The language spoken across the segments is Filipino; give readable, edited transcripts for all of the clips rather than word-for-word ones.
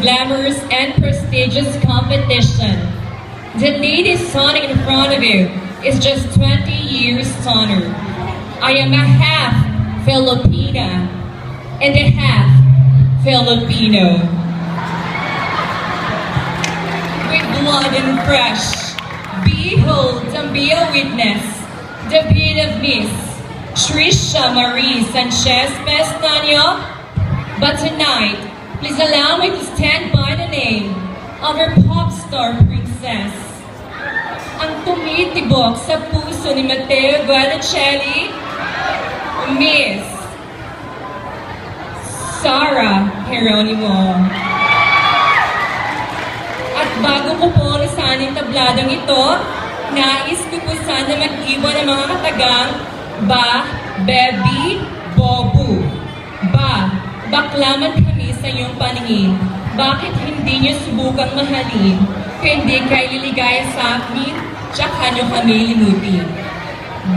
glamorous and prestigious competition. The lady standing in front of you is just 20 years taller. I am a half Filipina and a half Filipino. With blood and flesh, behold and be a witness, the beauty of Miss Trisha Marie Sanchez Pestaño. But tonight, please allow me to stand by the name of our pop star princess. Ang tumitibok sa puso ni Matteo Guadacelli, Miss Sarah Geronimo. At bago ko po lisanin tabladang ito, nais ko po sana mag-iwan ng mga katagang ba, bebi, bobu. Ba, baklaman kami sa iyong paningin. Bakit hindi niyo subukang mahalin? Kung hindi kayo liligaya sa amin, tsaka niyo kami limutin.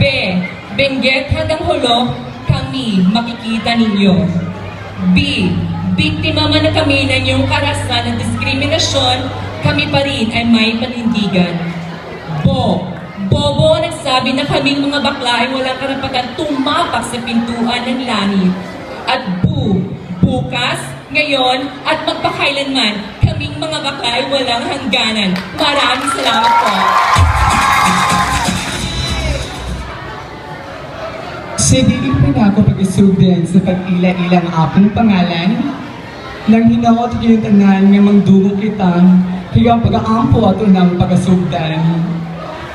B, benggit hanggang hulo, kami makikita ninyo. B, biktima man na kami ng iyong karasan ng diskriminasyon, kami pa rin ay may panindigan. Bo, bobo nagsabi na kaming mga bakla ay walang karapatan tumapak sa pintuan ng langit. At bu, bukas, ngayon, at magpakailanman, kaming mga bakla ay walang hangganan. Maraming salamat po. Sidiin na ako pag-isugdan sa pag-ila-ilang akong pangalan. Nang hinaot yung tanan nga magdugo kita, kaya pag-aampo ato ng pag-asugdan.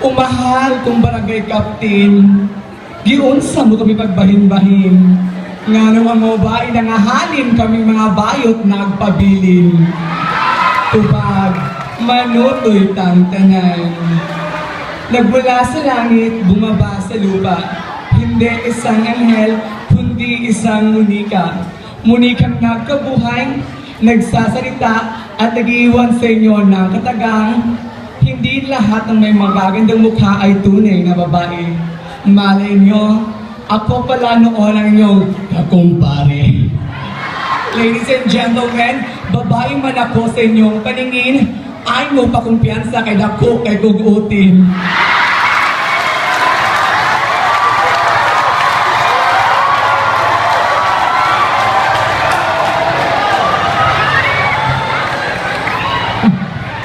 Umahal kong barangay captain, giunsa mo kami pagbahin-bahin. Nga nung ang mga bae nangahalin kaming mga bayot na agpabilin. Tubag, manutoy tang tanan. Nagmula sa langit, bumaba sa lupa. Hindi isang anghel, kundi isang munika. Munikang nagkabuhay, nagsasalita at nag-iwan sa inyo ng katagang. Hindi lahat ng may magagandang mukha ay tunay na babae. Malay nyo, ako pala noon ang inyong kakumpare. Ladies and gentlemen, babae man ako sa inyong paningin, ay mo pakumpiyansa kay dako kay gugutin.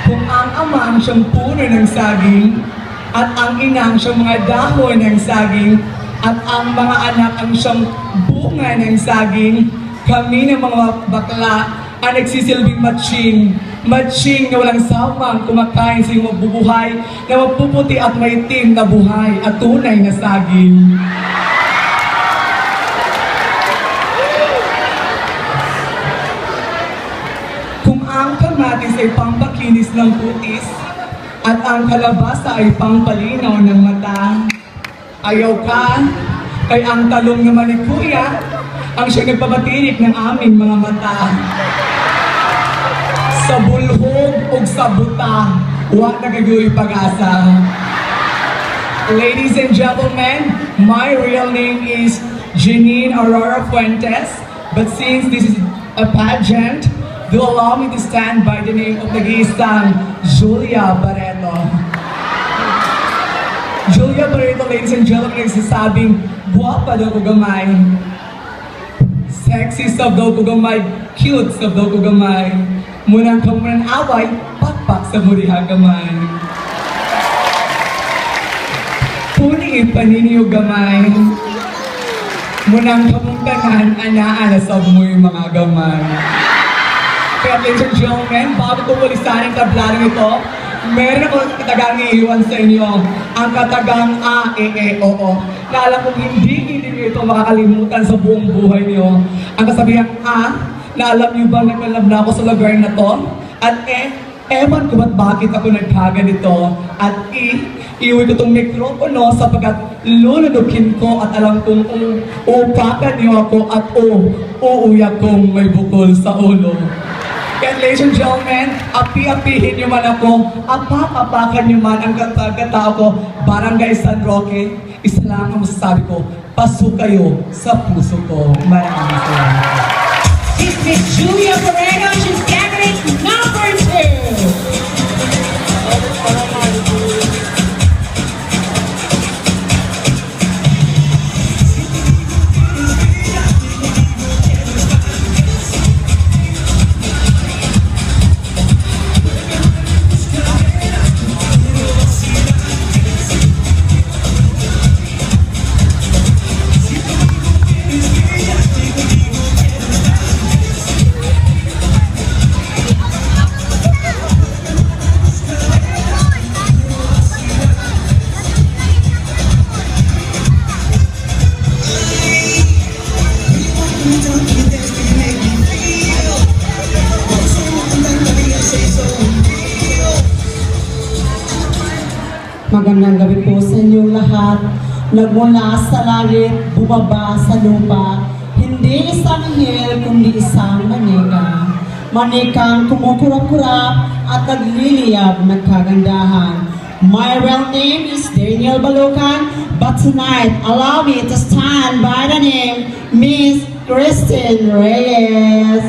Kung ang ama ang siyang puno ng saging, at ang ina ang siyang mga dahon ng saging, at ang mga anak ang siyang bunga ng saging, kami ng mga bakla ang nagsisilbing matching. Matching na walang sawang kumakain sa iyong mabubuhay, na mapuputi at maitim na buhay at tunay na saging. Kung ang kamatis ay pampakinis ng kutis, at ang kalabasa ay pampalinaw ng mata, ayaw ka, kay ang talong naman ni Kuya, ang siyang nagpapatirik ng aming mga mata. Sa bulhog o sa buta, huwag nagagoy pag-asa. Ladies and gentlemen, my real name is Janine Aurora Fuentes, but since this is a pageant, do allow me to stand by the name of nag-iisang Julia Barreto. Julia Barreto, ladies and gentlemen, nagsasabing, guwapa daw ko gamay. Sexy sab daw ko gamay. Cute sab daw ko gamay. Munang kamunang away, pakpak sa muriha gamay. Puni paniniyo gamay. Munang kamungkanan, ana-ana sab mo yung mga gamay. Kaya ladies and gentlemen, bago ko ulisanin tablarong ito, meron akong katagang iiwan sa inyo. Ang katagang A, E, E, O, O. Na alam kong hindi niyo ito makakalimutan sa buong buhay niyo. Ang kasabihang A, na alam niyo bang naglalab na ako sa lugar na to? At E, ewan ko ba't bakit ako nagkaganito. At E, iuwi ko itong mikropono sapagkat lulunukin ko at alam kong uupakan niyo ako at uuyak kong may bukol sa ulo. Kaya ladies and gentlemen, api-apihin niyo man ako, apak-apakan niyo man ang kata ko, Barangay San Roque, isa lang ang masasabi ko, pasok kayo sa puso ko. Maraming salamat. This is Julia Barreto. She's gathering Magandang gabi po sa inyong lahat. Nagmula sa langit, bumaba sa lupa. Hindi isang hil, kundi isang manika. Manikang kumukurap-kurap at nagliliyab ng kagandahan. My real name is Daniel Balucan, but tonight allow me to stand by the name Miss Christine Reyes.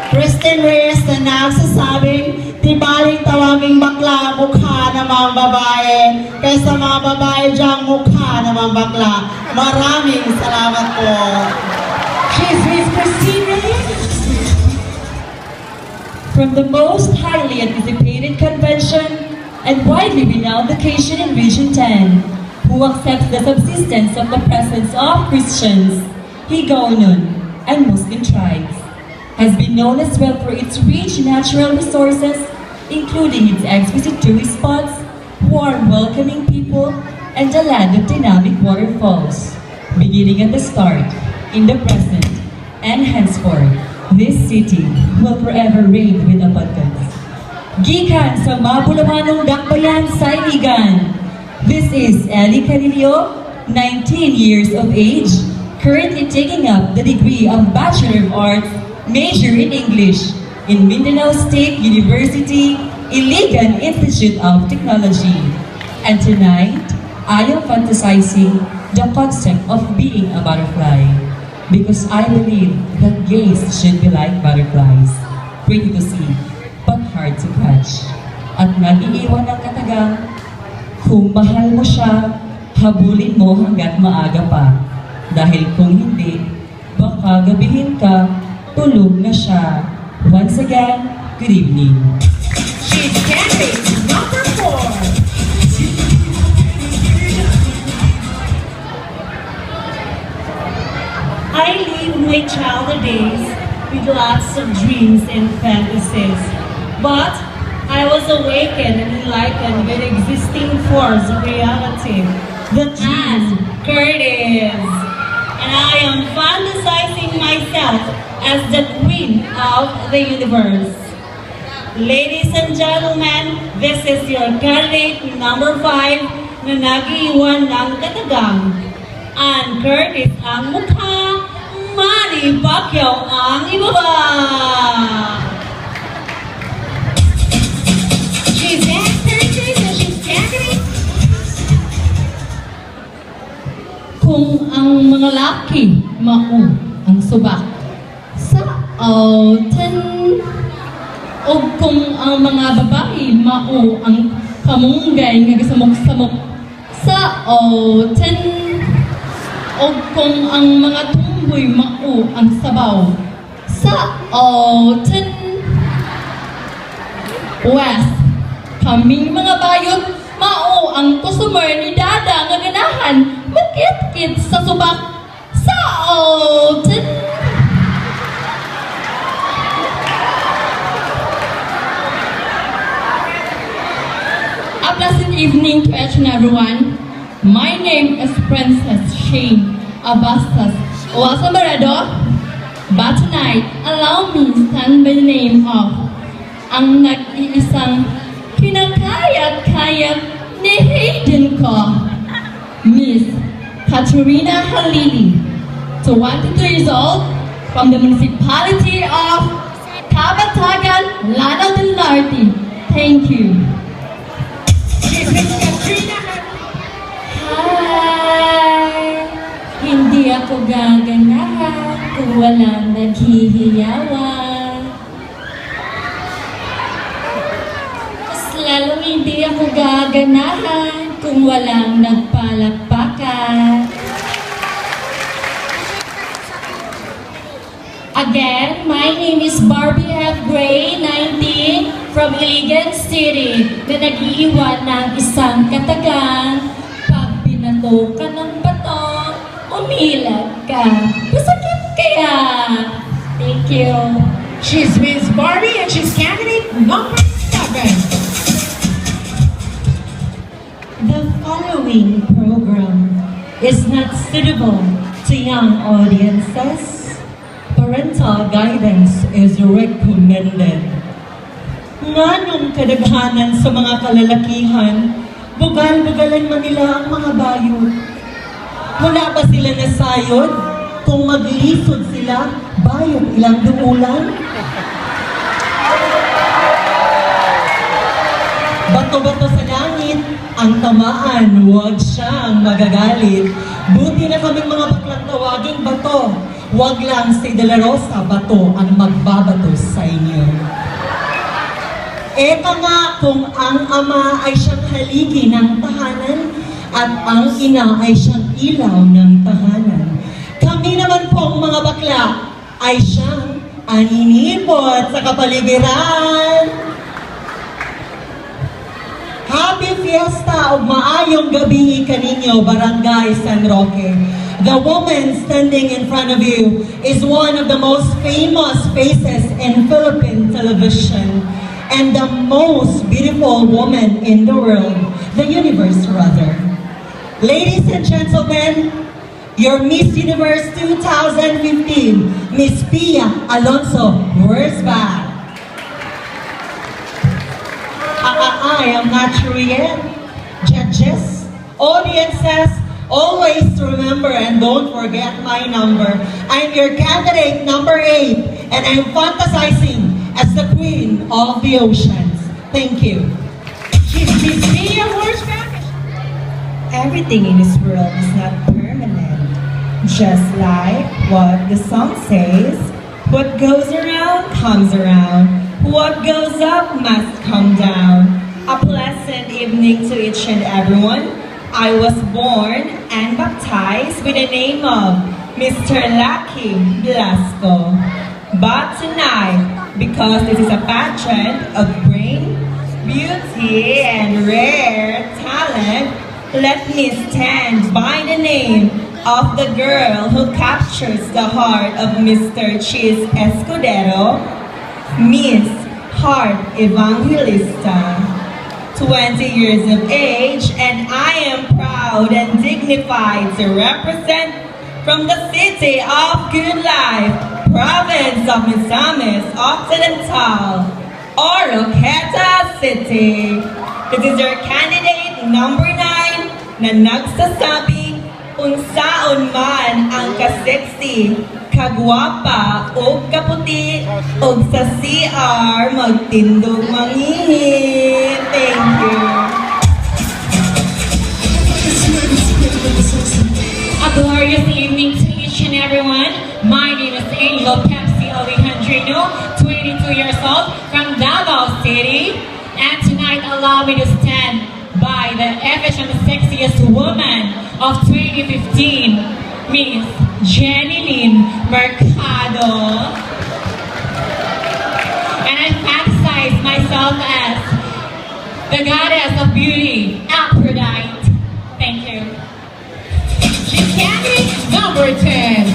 Christine Reyes na nagsasabing, tibaling tawaging bakla, mukha namang babae. Kaysa mga babae diyang mukha namang bakla. Maraming salamat po. She's Miss Christine Reyes. From the most highly anticipated convention and widely renowned occasion in Region 10, who accepts the subsistence of the presence of Christians, Higaonon, and Muslim tribes, has been known as well for its rich natural resources, including its exquisite tourist spots, warm welcoming people, and a land of dynamic waterfalls. Beginning at the start, in the present, and henceforth, this city will forever reign with abundance. Gikan sa mabulamanong dakbayan sa Iligan, this is Ellie Carillo, 19 years of age, currently taking up the degree of Bachelor of Arts, major in English, in Mindanao State University, Iligan Institute of Technology. And tonight, I am fantasizing the concept of being a butterfly, because I believe that gays should be like butterflies, pretty to see, but hard to catch. At nag-iiwan ng katagang, kung mahal mo siya, habulin mo hanggat maaga pa. Dahil kung hindi, baka gabihin ka, tulog na siya. Once again, good evening. She's candidate number 4. I live my childhood days with lots of dreams and fantasies. But I was awakened and enlightened by the existing force of reality, the dream, Curtis. And I am fantasizing myself as the queen of the universe. Ladies and gentlemen, this is your candidate number 5 na nag-iwan ng katagang. Ann Curtis ang mukha, Manny Pacquiao ang ibaba. She's Ann Curtis and she's candidate. Kung ang mga laki mao ang subak sa autan o kung ang mga babae mao ang kamunggay nga gisamok-samok sa autan o kung ang mga tumboy mao ang sabaw sa autan west kaming mga bayot mao ang customer ni Dada nga ganahan makit-kit sa subak sa autan. A pleasant evening to each and everyone. My name is Princess Shane Abastas Oasamaredo, but tonight allow me stand by the name of ang nag-iisang kinakayat-kayat ni Hayden ko, Miss Katerina Halili, 22 years old, from the municipality of Cabatagan, Lanao del Norte. Thank you. She's Miss Katrina. Hi! Hindi ako gaganahan kung walang naghihiyawan. Mas lalong hindi ako gaganahan kung walang nagpalakpakan. Again, my name is Barbie F. Gray, 19, from Iligan City, na nag-iiwan ng isang katagang. Pag binato ka ng bato, umilag ka. Masakit kaya. Thank you. She's Miss Barbie and she's candidate number 7. The following program is not suitable to young audiences. Parental guidance is recommended. Nganong kadaghanan sa mga kalalakihan, Bugal-bugalan man nila ang mga bayot. Wala ba sila nasayod? Kung maglisod sila, bayot ilang dumulan? Bato-bato sa langit, ang tamaan, huwag siyang magagalit. Buti na kaming mga baklang tawaging bato. Huwag lang si De La Rosa, bato ang magbabato sa inyo. Eka nga kung ang ama ay siyang haligi ng tahanan at ang ina ay siyang ilaw ng tahanan. Kami naman pong mga bakla ay siyang aninipot sa kapaligiran. Happy Fiesta o maayong gabi kaninyo, Barangay San Roque. The woman standing in front of you is one of the most famous faces in Philippine television and the most beautiful woman in the world, the universe rather. Ladies and gentlemen, your Miss Universe 2015, Miss Pia Alonso Wurzbach. I am not sure yet. Judges, audiences, always remember and don't forget my number. I'm your candidate number 8 and I'm fantasizing as the queen of the oceans. Thank you. Miss Pia Wurzbach. Everything in this world is not permanent. Just like what the song says, what goes around comes around. What goes up must come down. A pleasant evening to each and everyone. I was born and baptized with the name of Mr. Lucky Blasco. But tonight, because this is a pageant of brain, beauty, and rare talent, let me stand by the name of the girl who captures the heart of Mr. Cheese Escudero, Miss Heart Evangelista. 20 years of age, and I am proud and dignified to represent from the city of Good Life, province of Misamis Occidental, Oroqueta City. This is your candidate number 9 na nagsasabi unsaon man ang kasexy, kagwapa o kaputi o sa CR magtindog mangihi. Thank you. A glorious evening to each and everyone. My name is Angel Pepsi Alejandrino, 22 years old from Davao City. And tonight, allow me to stand by the efficient sexiest woman of 2015, Miss Jenny Lynn Mercado. And I fantasize myself as the goddess of beauty, Aphrodite. Thank you. She's candidate number 10.